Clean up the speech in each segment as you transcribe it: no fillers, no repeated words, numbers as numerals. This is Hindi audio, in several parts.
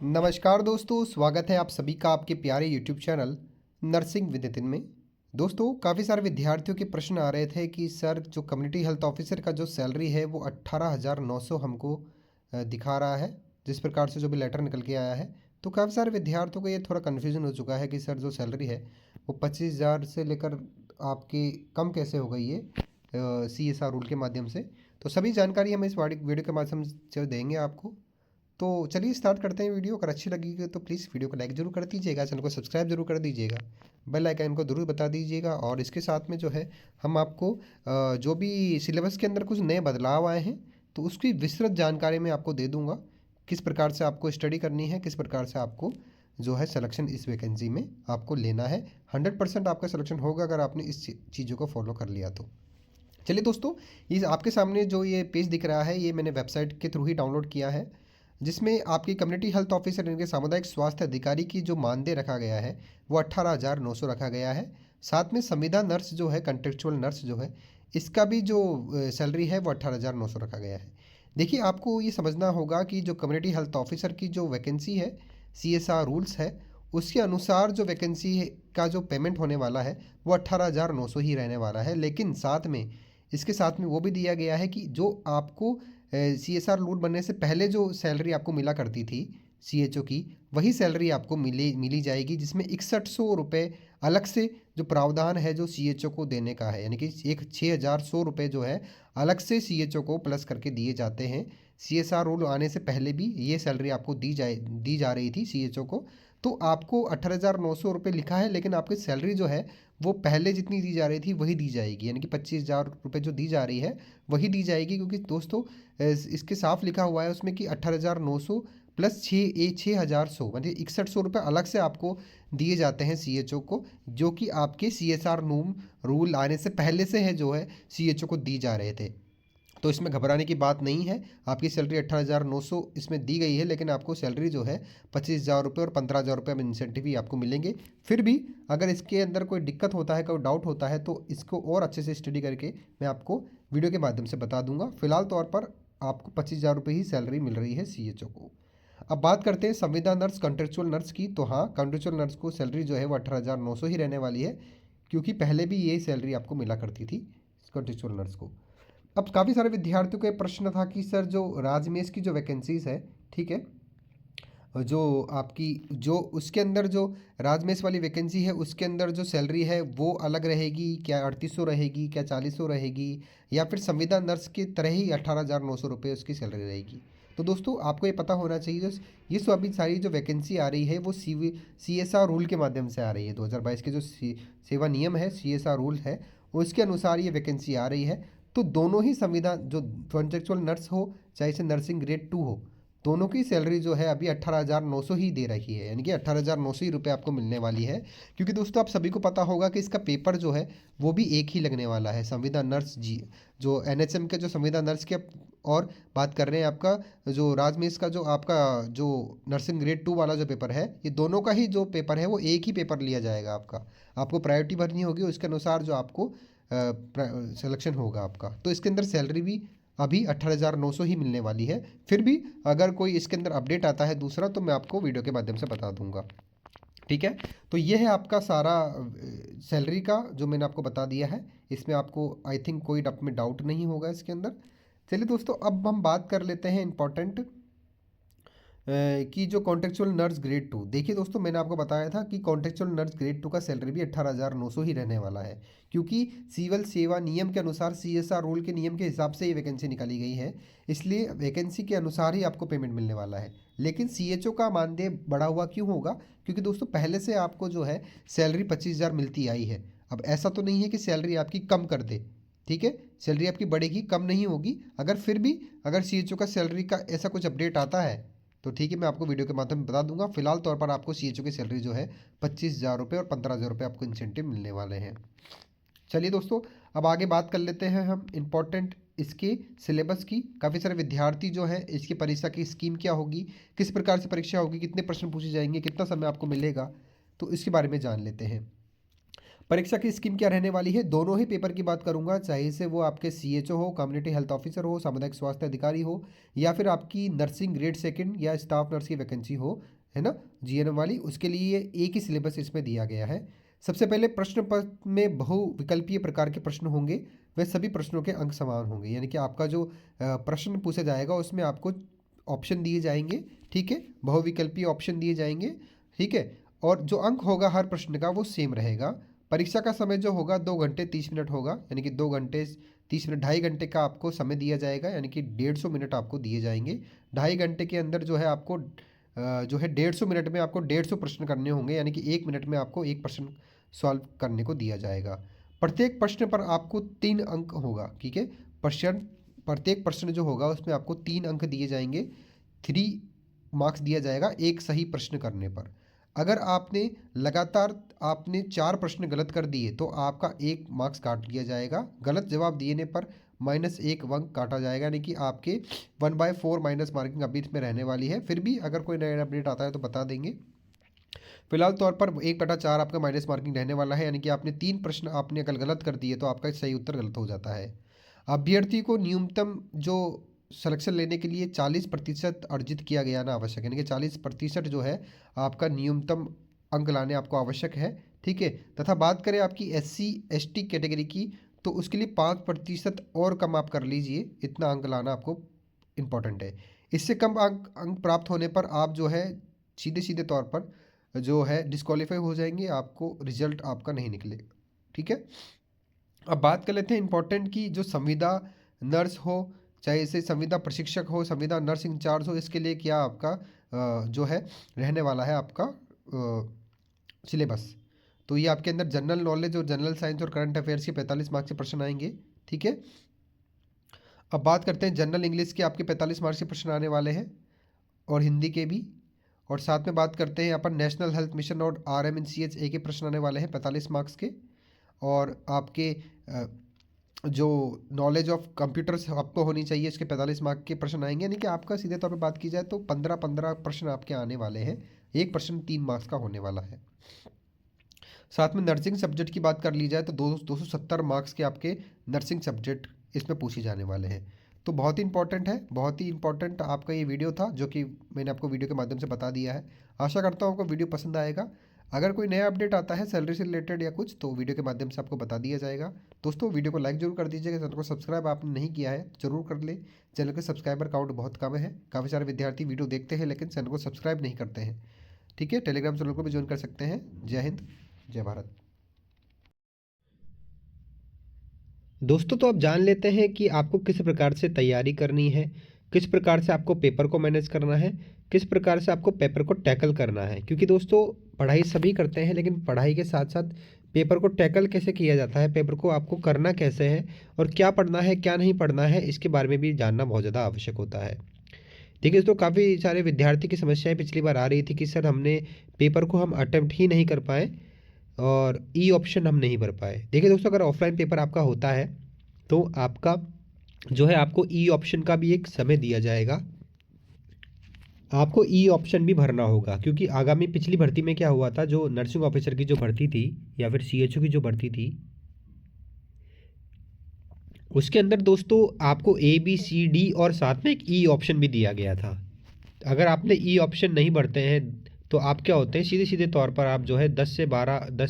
नमस्कार दोस्तों, स्वागत है आप सभी का आपके प्यारे YouTube channel nursing with Nitin में। दोस्तों, काफ़ी सारे विद्यार्थियों के प्रश्न आ रहे थे कि सर जो कम्युनिटी हेल्थ ऑफिसर का जो सैलरी है वो 18,900 हमको दिखा रहा है, जिस प्रकार से जो भी लेटर निकल के आया है। तो काफ़ी सारे विद्यार्थियों को ये थोड़ा कन्फ्यूजन हो चुका है कि सर जो सैलरी है वो 25,000 से लेकर आपकी कम कैसे हो गई है CSR रूल के माध्यम से। तो सभी जानकारी हम इस वीडियो के माध्यम से देंगे आपको। तो चलिए स्टार्ट करते हैं वीडियो। अगर अच्छी लगी तो प्लीज़ वीडियो को लाइक ज़रूर कर दीजिएगा, चैनल को सब्सक्राइब जरूर कर दीजिएगा, बेल आइकन को ज़रूर बता दीजिएगा। और इसके साथ में जो है हम आपको जो भी सिलेबस के अंदर कुछ नए बदलाव आए हैं तो उसकी विस्तृत जानकारी मैं आपको दे दूंगा। किस प्रकार से आपको स्टडी करनी है, किस प्रकार से आपको जो है सिलेक्शन इस वैकेंसी में आपको लेना है। 100% आपका सिलेक्शन होगा अगर आपने इस चीज़ों को फॉलो कर लिया तो। चलिए दोस्तों, इस आपके सामने जो ये पेज दिख रहा है ये मैंने वेबसाइट के थ्रू ही डाउनलोड किया है, जिसमें आपकी कम्युनिटी हेल्थ ऑफिसर यानी कि सामुदायिक स्वास्थ्य अधिकारी की जो मानदेय रखा गया है वो 18,900 रखा गया है। साथ में संविदा नर्स जो है, कंट्रेक्चुअल नर्स जो है, इसका भी जो सैलरी है वो 18,900 रखा गया है। देखिए, आपको ये समझना होगा कि जो कम्युनिटी हेल्थ ऑफिसर की जो वैकेंसी है, CSR रूल्स है, उसके अनुसार जो वैकेंसी का जो पेमेंट होने वाला है वो 18,900 ही रहने वाला है। लेकिन साथ में इसके साथ में वो भी दिया गया है कि जो आपको CSR रूल बनने से पहले जो सैलरी आपको मिला करती थी CHO की, वही सैलरी आपको मिली जाएगी, जिसमें 6100 रुपये अलग से जो प्रावधान है जो CHO को देने का है, यानी कि एक 6,100 रुपये जो है अलग से CHO को प्लस करके दिए जाते हैं। CSR रूल आने से पहले भी ये सैलरी आपको दी जा रही थी CHO को। तो आपको 18,900 रुपये लिखा है, लेकिन आपकी सैलरी जो है वो पहले जितनी दी जा रही थी वही दी जाएगी, यानी कि 25,000 रुपये जो दी जा रही है वही दी जाएगी। क्योंकि दोस्तों इसके साफ लिखा हुआ है उसमें कि 18,900 प्लस 6,100 मतलब 6100 रुपये अलग से आपको दिए जाते हैं CHO को, जो कि आपके CSR रूल आने से पहले से है जो है CHO को दी जा रहे थे। तो इसमें घबराने की बात नहीं है। आपकी सैलरी 18,900 इसमें दी गई है, लेकिन आपको सैलरी जो है 25,000 रुपये और 15,000 रुपये में इंसेंटिव ही आपको मिलेंगे। फिर भी अगर इसके अंदर कोई दिक्कत होता है, कोई डाउट होता है, तो इसको और अच्छे से स्टडी करके मैं आपको वीडियो के माध्यम से बता दूंगा। फिलहाल तौर पर आपको 25,000 रुपये ही सैलरी मिल रही है CHO को। अब बात करते हैं संविदा नर्स, कंट्रेक्चुअल नर्स की। तो हाँ, कंट्रेक्चुअल नर्स को सैलरी जो है वो 18,900 ही रहने वाली है, क्योंकि पहले भी यही सैलरी आपको मिला करती थी कंट्रेक्चुअल नर्स को। अब काफ़ी सारे विद्यार्थियों का ये प्रश्न था कि सर जो राजमेश की जो वैकेंसीज़ है, ठीक है, जो आपकी जो उसके अंदर जो राजमेश वाली वैकेंसी है उसके अंदर जो सैलरी है वो अलग रहेगी क्या? 3800 रहेगी क्या? 4000 रहेगी? या फिर संविदा नर्स की तरह ही 18,900 रुपये उसकी सैलरी रहेगी? तो दोस्तों, आपको ये पता होना चाहिए ये सब अभी सारी जो वैकेंसी आ रही है वो CSR रूल के माध्यम से आ रही है। 2022 के जो सेवा नियम है, CSR रूल है, उसके अनुसार ये वैकेंसी आ रही है। तो दोनों ही संविधान, जो कॉन्ट्रेक्चुअल नर्स हो चाहे से नर्सिंग ग्रेड 2 हो, दोनों की सैलरी जो है अभी 18,900 ही दे रही है, यानी कि 18,900 ही रुपये आपको मिलने वाली है। क्योंकि दोस्तों, आप सभी को पता होगा कि इसका पेपर जो है वो भी एक ही लगने वाला है। संविदा नर्स जी जो NHM के जो संविदा नर्स के, और बात कर रहे हैं आपका जो राजमेश का जो आपका जो नर्सिंग ग्रेड 2 वाला जो पेपर है, ये दोनों का ही जो पेपर है वो एक ही पेपर लिया जाएगा आपका। आपको प्रायोरिटी भरनी होगी, उसके अनुसार जो आपको सिलेक्शन होगा आपका। तो इसके अंदर सैलरी भी अभी 18,900 ही मिलने वाली है। फिर भी अगर कोई इसके अंदर अपडेट आता है दूसरा तो मैं आपको वीडियो के माध्यम से बता दूंगा, ठीक है। तो ये है आपका सारा सैलरी का जो मैंने आपको बता दिया है। इसमें आपको आई थिंक कोई में डाउट नहीं होगा इसके अंदर। चलिए दोस्तों, अब हम बात कर लेते हैं इंपॉर्टेंट कि जो कॉन्ट्रेक्चुअल नर्स ग्रेड 2। देखिए दोस्तों, मैंने आपको बताया था कि कॉन्ट्रेक्चुअल नर्स ग्रेड 2 का सैलरी भी 18,900 ही रहने वाला है, क्योंकि सिविल सेवा नियम के अनुसार CSR रूल के नियम के हिसाब से ये वैकेंसी निकाली गई है, इसलिए वैकेंसी के अनुसार ही आपको पेमेंट मिलने वाला है। लेकिन CHO का मानदेय बढ़ा हुआ क्यों होगा? क्योंकि दोस्तों, पहले से आपको जो है सैलरी 25,000 मिलती आई है। अब ऐसा तो नहीं है कि सैलरी आपकी कम कर दे, ठीक है, सैलरी आपकी बढ़ेगी, कम नहीं होगी। अगर फिर भी अगर CHO का सैलरी का ऐसा कुछ अपडेट आता है तो ठीक है, मैं आपको वीडियो के माध्यम में बता दूंगा। फिलहाल तौर पर आपको CHO की सैलरी जो है 25,000 रुपये और 15,000 रुपये आपको इंसेंटिव मिलने वाले हैं। चलिए दोस्तों, अब आगे बात कर लेते हैं हम इम्पोर्टेंट इसके सिलेबस की। काफ़ी सारे विद्यार्थी जो है इसकी परीक्षा की स्कीम क्या होगी, किस प्रकार से परीक्षा होगी, कितने प्रश्न पूछे जाएंगे, कितना समय आपको मिलेगा, तो इसके बारे में जान लेते हैं। परीक्षा की स्कीम क्या रहने वाली है, दोनों ही पेपर की बात करूंगा, चाहे से वो आपके सीएचओ हो, कम्युनिटी हेल्थ ऑफिसर हो, सामुदायिक स्वास्थ्य अधिकारी हो, या फिर आपकी नर्सिंग ग्रेड सेकंड या स्टाफ नर्स की वैकेंसी हो, है ना, जीएनएम वाली, उसके लिए एक ही सिलेबस इसमें दिया गया है। सबसे पहले प्रश्न पत्र में बहुविकल्पीय प्रकार के प्रश्न होंगे, वह सभी प्रश्नों के अंक समान होंगे, यानी कि आपका जो प्रश्न पूछा जाएगा उसमें आपको ऑप्शन दिए जाएंगे, ठीक है, बहुविकल्पीय ऑप्शन दिए जाएंगे, ठीक है, और जो अंक होगा हर प्रश्न का वो सेम रहेगा। परीक्षा का समय जो होगा 2 घंटे 30 मिनट होगा, यानी कि 2 घंटे 30 मिनट, 2.5 घंटे का आपको समय दिया जाएगा, यानी कि 150 मिनट आपको दिए जाएंगे। 2.5 घंटे के अंदर जो है आपको जो है 150 मिनट में आपको 150 प्रश्न करने होंगे, यानी कि 1 मिनट में आपको एक प्रश्न सॉल्व करने को दिया जाएगा। प्रत्येक प्रश्न पर आपको 3 अंक होगा, ठीक है, प्रत्येक प्रश्न जो होगा उसमें आपको 3 अंक दिए जाएंगे, 3 मार्क्स दिया जाएगा एक सही प्रश्न करने पर। अगर आपने लगातार आपने 4 प्रश्न गलत कर दिए तो आपका 1 मार्क्स काट लिया जाएगा, गलत जवाब देने पर -1 अंक काटा जाएगा, यानी कि आपके 1/4 माइनस मार्किंग अभी इसमें रहने वाली है। फिर भी अगर कोई नया अपडेट आता है तो बता देंगे। फिलहाल तौर पर 1/4 आपका माइनस मार्किंग रहने वाला है, यानी कि आपने 3 प्रश्न आपने अगर गलत कर दिए तो आपका सही उत्तर गलत हो जाता है। अभ्यर्थी को न्यूनतम जो सिलेक्शन लेने के लिए 40% अर्जित किया गया ना आवश्यक, यानी कि 40% जो है आपका न्यूनतम अंक लाने आपको आवश्यक है, ठीक है। तथा बात करें आपकी SC ST कैटेगरी की, तो उसके लिए 5% और कम आप कर लीजिए, इतना अंक लाना आपको इम्पोर्टेंट है। इससे कम अंक प्राप्त होने पर आप जो है सीधे सीधे तौर पर जो है डिस्क्वालीफाई हो जाएंगे, आपको रिजल्ट आपका नहीं निकलेगा, ठीक है। अब बात कर लेते हैं इंपॉर्टेंट की, जो संविदा नर्स हो, चाहे इसे संविदा प्रशिक्षक हो, संविदा नर्स इंचार्ज हो, इसके लिए क्या आपका जो है रहने वाला है आपका सिलेबस। तो ये आपके अंदर जनरल नॉलेज और जनरल साइंस और करंट अफेयर्स के 45 मार्क्स के प्रश्न आएंगे, ठीक है। अब बात करते हैं जनरल इंग्लिश के, आपके 45 मार्क्स के प्रश्न आने वाले हैं, और हिंदी के भी। और साथ में बात करते हैं यहाँ पर नेशनल हेल्थ मिशन और RMNCHA के प्रश्न आने वाले हैं 45 मार्क्स के। और आपके जो नॉलेज ऑफ कंप्यूटर्स आपको होनी चाहिए, इसके 45 मार्क के प्रश्न आएंगे, यानी कि आपका सीधे तौर पर बात की जाए तो 15-15 प्रश्न आपके आने वाले हैं, एक प्रश्न 3 मार्क्स का होने वाला है। साथ में नर्सिंग सब्जेक्ट की बात कर ली जाए तो 270 मार्क्स के आपके नर्सिंग सब्जेक्ट इसमें पूछे जाने वाले हैं। तो बहुत ही इंपॉर्टेंट है, बहुत ही इंपॉर्टेंट आपका ये वीडियो था, जो कि मैंने आपको वीडियो के माध्यम से बता दिया है। आशा करता हूँ आपको वीडियो पसंद आएगा। अगर कोई नया अपडेट आता है सैलरी से रिलेटेड या कुछ, तो वीडियो के माध्यम से आपको बता दिया जाएगा। दोस्तों वीडियो को लाइक जरूर कर दीजिएगा, चैनल को सब्सक्राइब आपने नहीं किया है जरूर कर ले। चैनल के सब्सक्राइबर काउंट बहुत कम है, काफ़ी सारे विद्यार्थी वीडियो देखते हैं लेकिन चैनल को सब्सक्राइब नहीं करते हैं, ठीक है। टेलीग्राम चैनल को भी ज्वाइन कर सकते हैं। जय हिंद, जय भारत। दोस्तों तो अब जान लेते हैं कि आपको किस प्रकार से तैयारी करनी है, किस प्रकार से आपको पेपर को मैनेज करना है, किस प्रकार से आपको पेपर को टैकल करना है। क्योंकि दोस्तों पढ़ाई सभी करते हैं, लेकिन पढ़ाई के साथ साथ पेपर को टैकल कैसे किया जाता है, पेपर को आपको करना कैसे है, और क्या पढ़ना है क्या नहीं पढ़ना है, इसके बारे में भी जानना बहुत ज़्यादा आवश्यक होता है। देखिए दोस्तों, काफ़ी सारे विद्यार्थी की समस्याएं पिछली बार आ रही थी कि सर हमने पेपर को हम अटेम्प्ट ही नहीं कर पाए और ई ऑप्शन हम नहीं भर पाए। देखिए दोस्तों, अगर ऑफलाइन पेपर आपका होता है तो आपका जो है आपको ई ऑप्शन का भी एक समय दिया जाएगा, आपको ई ऑप्शन भी भरना होगा। क्योंकि आगामी पिछली भर्ती में क्या हुआ था, जो नर्सिंग ऑफिसर की जो भर्ती थी या फिर सीएचओ की जो भर्ती थी, उसके अंदर दोस्तों आपको ABCD और साथ में एक ई ऑप्शन भी दिया गया था। अगर आपने ई ऑप्शन नहीं भरते हैं तो आप क्या होते हैं, सीधे सीधे तौर पर आप जो है 10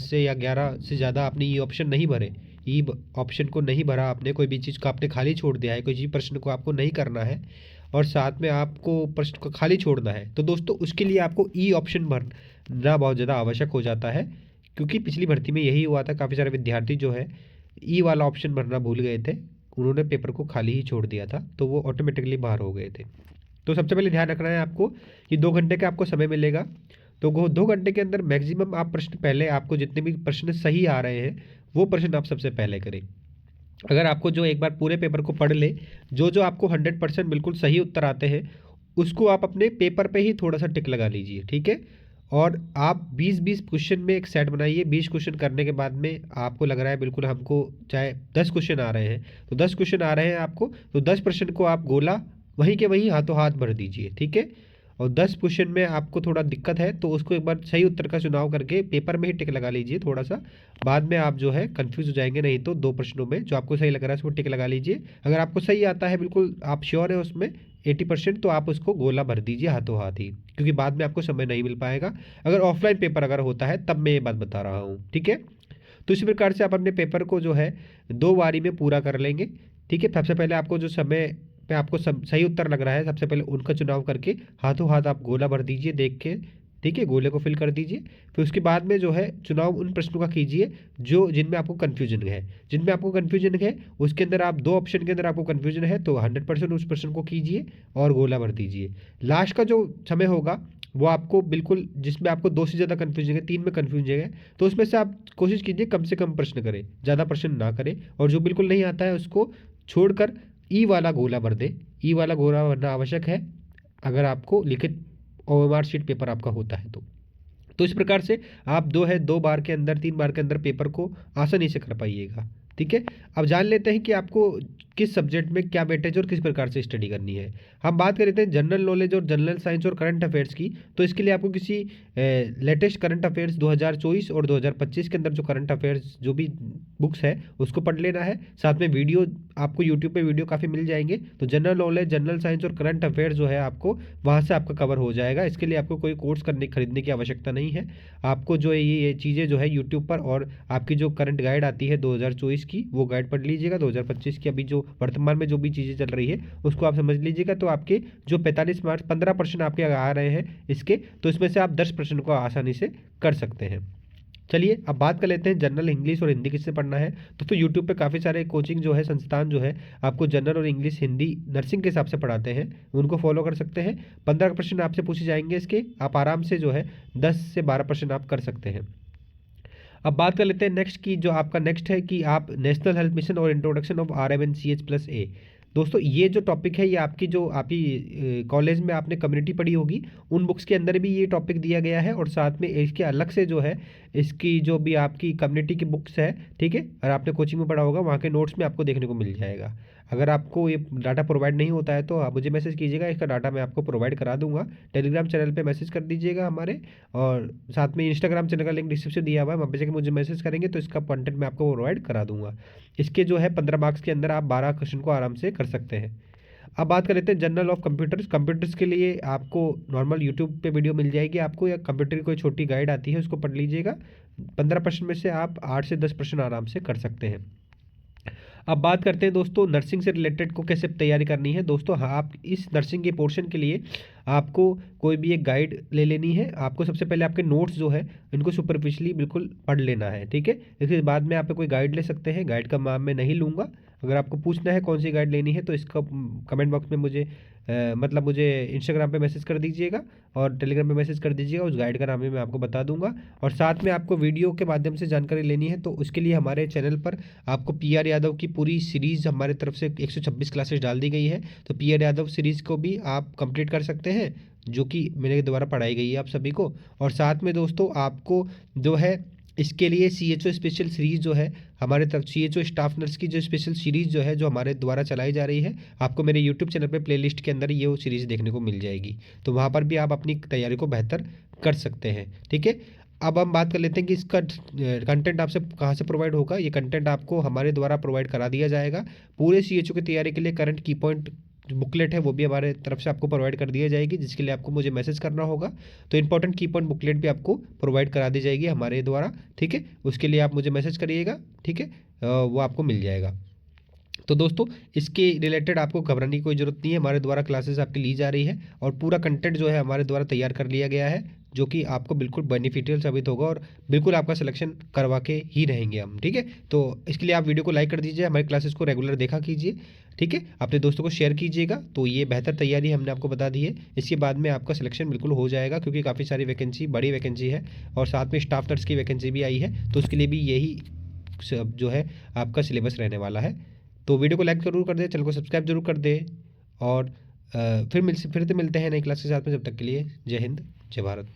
से या 11 से ज़्यादा आपने ई ऑप्शन नहीं भरे, ई ऑप्शन को नहीं भरा आपने, कोई भी चीज़ को आपने खाली छोड़ दिया है, कोई चीज़ प्रश्न को आपको नहीं करना है और साथ में आपको प्रश्न को खाली छोड़ना है, तो दोस्तों उसके लिए आपको ई ऑप्शन भरना बहुत ज़्यादा आवश्यक हो जाता है। क्योंकि पिछली भर्ती में यही हुआ था, काफ़ी सारे विद्यार्थी जो है ई वाला ऑप्शन भरना भूल गए थे, उन्होंने पेपर को खाली ही छोड़ दिया था, तो वो ऑटोमेटिकली बाहर हो गए थे। तो सबसे पहले ध्यान रखना है आपको कि 2 घंटे का आपको समय मिलेगा, तो वो 2 घंटे के अंदर मैक्सिमम आप प्रश्न पहले, आपको जितने भी प्रश्न सही आ रहे हैं वो प्रश्न आप सबसे पहले करें। अगर आपको जो एक बार पूरे पेपर को पढ़ ले, जो जो आपको 100% बिल्कुल सही उत्तर आते हैं उसको आप अपने पेपर पे ही थोड़ा सा टिक लगा लीजिए, ठीक है। और आप 20-20 क्वेश्चन में एक सेट बनाइए। 20 क्वेश्चन करने के बाद में आपको लग रहा है बिल्कुल हमको, चाहे 10 क्वेश्चन आ रहे हैं तो 10 क्वेश्चन आ रहे हैं आपको, तो 10 प्रश्न को आप गोला वहीं के वहीं हाथों हाथ भर दीजिए, ठीक है। और 10 क्वेश्चन में आपको थोड़ा दिक्कत है तो उसको एक बार सही उत्तर का चुनाव करके पेपर में ही टिक लगा लीजिए थोड़ा सा, बाद में आप जो है कंफ्यूज हो जाएंगे। नहीं तो 2 प्रश्नों में जो आपको सही लग रहा है उसको टिक लगा लीजिए। अगर आपको सही आता है, बिल्कुल आप श्योर है उसमें 80%, तो आप उसको गोला भर दीजिए हाथों हाथ ही, क्योंकि बाद में आपको समय नहीं मिल पाएगा। अगर ऑफलाइन पेपर अगर होता है तब मैं ये बात बता रहा हूँ, ठीक है। तो इसी प्रकार से आप अपने पेपर को जो है 2 बारी में पूरा कर लेंगे, ठीक है। सबसे पहले आपको जो समय पे आपको सही उत्तर लग रहा है, सबसे पहले उनका चुनाव करके हाथों हाथ आप गोला भर दीजिए देख के, ठीक है। गोले को फिल कर दीजिए। फिर उसके बाद में जो है चुनाव उन प्रश्नों का कीजिए जो जिनमें आपको कन्फ्यूजन है। जिनमें आपको कन्फ्यूजन है उसके अंदर आप 2 ऑप्शन के अंदर आपको कन्फ्यूजन है तो 100% उस प्रश्न को कीजिए और गोला भर दीजिए। लास्ट का जो समय होगा वो आपको बिल्कुल, जिसमें आपको 2 से ज़्यादा कन्फ्यूजन है, 3 में कन्फ्यूजन है, तो उसमें से आप कोशिश कीजिए कम से कम प्रश्न करें, ज़्यादा प्रश्न ना करें। और जो बिल्कुल नहीं आता है उसको छोड़कर ई वाला गोला भर दे। ई वाला गोला भरना आवश्यक है अगर आपको लिखित ओएमआर शीट पेपर आपका होता है तो इस प्रकार से आप 2 बार के अंदर 3 बार के अंदर पेपर को आसानी से कर पाइएगा, ठीक है। अब जान लेते हैं कि आपको किस सब्जेक्ट में क्या वेटेज और किस प्रकार से स्टडी करनी है। हम बात कर लेते हैं जनरल नॉलेज और जनरल साइंस और करंट अफेयर्स की। तो इसके लिए आपको किसी लेटेस्ट करंट अफेयर्स 2024 और 2025 के अंदर जो करंट अफेयर्स जो भी बुक्स है उसको पढ़ लेना है। साथ में वीडियो आपको यूट्यूब पे वीडियो काफ़ी मिल जाएंगे, तो जनरल नॉलेज, जनरल साइंस और करंट अफेयर्स जो है आपको वहाँ से आपका कवर हो जाएगा। इसके लिए आपको कोई कोर्स खरीदने की आवश्यकता नहीं है। आपको जो है ये चीज़ें जो है यूट्यूब पर, और आपकी जो करंट गाइड आती है 2024 की वो गाइड पढ़ लीजिएगा। 2025 की अभी जो वर्तमान में जो भी चीज़ें चल रही है उसको आप समझ लीजिएगा। तो आपके जो 45 मार्क्स 15% आपके आ रहे हैं इसके, तो इसमें से आप 10% को आसानी से कर सकते हैं। चलिए अब बात कर लेते हैं जनरल इंग्लिश और हिंदी किससे पढ़ना है। तो फिर यूट्यूब पे काफ़ी सारे कोचिंग जो है, संस्थान जो है आपको जनरल और इंग्लिश हिंदी नर्सिंग के हिसाब से पढ़ाते हैं, उनको फॉलो कर सकते हैं। 15% आपसे पूछे जाएंगे इसके, आप आराम से जो है 10 से 12% आप कर सकते हैं। अब बात कर लेते हैं नेक्स्ट की, जो आपका नेक्स्ट है कि आप नेशनल हेल्थ मिशन और इंट्रोडक्शन ऑफ RMNCH+A। दोस्तों ये जो टॉपिक है ये आपकी जो आपकी कॉलेज में आपने कम्युनिटी पढ़ी होगी उन बुक्स के अंदर भी ये टॉपिक दिया गया है, और साथ में इसके अलग से जो है इसकी जो भी आपकी कम्युनिटी की बुक्स है, ठीक है, और आपने कोचिंग में पढ़ा होगा वहाँ के नोट्स में आपको देखने को मिल जाएगा। अगर आपको ये डाटा प्रोवाइड नहीं होता है तो आप मुझे मैसेज कीजिएगा, इसका डाटा मैं आपको प्रोवाइड करा दूंगा। टेलीग्राम चैनल पे मैसेज कर दीजिएगा हमारे, और साथ में इंस्टाग्राम चैनल का लिंक डिस्क्रिप्शन दिया हुआ है, वहाँ पे जाकर मुझे मैसेज करेंगे तो इसका कंटेंट मैं आपको प्रोवाइड करा दूंगा। इसके जो है 15 मार्क्स के अंदर आप 12 क्वेश्चन को आराम से कर सकते हैं। अब बात कर लेते हैं जनरल ऑफ कंप्यूटर्स। कंप्यूटर्स के लिए आपको नॉर्मल यूट्यूब पे वीडियो मिल जाएगी आपको, या कंप्यूटर की कोई छोटी गाइड आती है उसको पढ़ लीजिएगा। 15% में से आप 8 से 10% आराम से कर सकते हैं। अब बात करते हैं दोस्तों नर्सिंग से रिलेटेड को कैसे तैयारी करनी है। दोस्तों हाँ, आप इस नर्सिंग के पोर्शन के लिए आपको कोई भी एक गाइड ले लेनी है। आपको सबसे पहले आपके नोट्स जो है इनको सुपरफिशली बिल्कुल पढ़ लेना है, ठीक है। इसके बाद में आप कोई गाइड ले सकते हैं, गाइड का नाम मैं नहीं लूँगा। अगर आपको पूछना है कौन सी गाइड लेनी है तो इसका कमेंट बॉक्स में मुझे मुझे इंस्टाग्राम पे मैसेज कर दीजिएगा और टेलीग्राम पे मैसेज कर दीजिएगा, उस गाइड का नाम भी मैं आपको बता दूंगा। और साथ में आपको वीडियो के माध्यम से जानकारी लेनी है तो उसके लिए हमारे चैनल पर आपको PR यादव की पूरी सीरीज़ हमारे तरफ से 126 क्लासेस डाल दी गई है, तो PR यादव सीरीज़ को भी आप कंप्लीट कर सकते हैं, जो कि मेरे द्वारा पढ़ाई गई है आप सभी को। और साथ में दोस्तों आपको जो है इसके लिए CHO स्पेशल सीरीज़ जो है हमारे तरफ, CHO स्टाफ नर्स की जो स्पेशल सीरीज़ जो है जो हमारे द्वारा चलाई जा रही है, आपको मेरे यूट्यूब चैनल पे प्लेलिस्ट के अंदर ये वो सीरीज़ देखने को मिल जाएगी, तो वहाँ पर भी आप अपनी तैयारी को बेहतर कर सकते हैं, ठीक है। अब हम बात कर लेते हैं कि इसका कंटेंट आपसे कहाँ से प्रोवाइड होगा। ये कंटेंट आपको हमारे द्वारा प्रोवाइड करा दिया जाएगा। पूरे CHO की तैयारी के लिए करंट की पॉइंट बुकलेट है वो भी हमारे तरफ से आपको प्रोवाइड कर दिया जाएगी, जिसके लिए आपको मुझे मैसेज करना होगा। तो इंपॉर्टेंट की पॉइंट बुकलेट भी आपको प्रोवाइड करा दी जाएगी हमारे द्वारा, ठीक है। उसके लिए आप मुझे मैसेज करिएगा, ठीक है, वो आपको मिल जाएगा। तो दोस्तों इसके रिलेटेड आपको घबराने की कोई ज़रूरत नहीं है, हमारे द्वारा क्लासेस आपकी ली जा रही है और पूरा कंटेंट जो है हमारे द्वारा तैयार कर लिया गया है, जो कि आपको बिल्कुल बेनिफिशियल साबित होगा और बिल्कुल आपका सिलेक्शन करवा के ही रहेंगे हम, ठीक है। तो इसके लिए आप वीडियो को लाइक कर दीजिए, हमारी क्लासेस को रेगुलर देखा कीजिए, ठीक है। अपने दोस्तों को शेयर कीजिएगा। तो ये बेहतर तैयारी हमने आपको बता दी है, इसके बाद में आपका सिलेक्शन बिल्कुल हो जाएगा, क्योंकि काफ़ी सारी वैकेंसी, बड़ी वैकेंसी है और साथ में स्टाफ नर्स की वैकेंसी भी आई है, तो उसके लिए भी यही जो है आपका सिलेबस रहने वाला है। तो वीडियो को लाइक जरूर कर दें, चैनल को सब्सक्राइब जरूर कर दें, और फिर से मिलते हैं नई क्लास के साथ में। जब तक के लिए जय हिंद, जय भारत।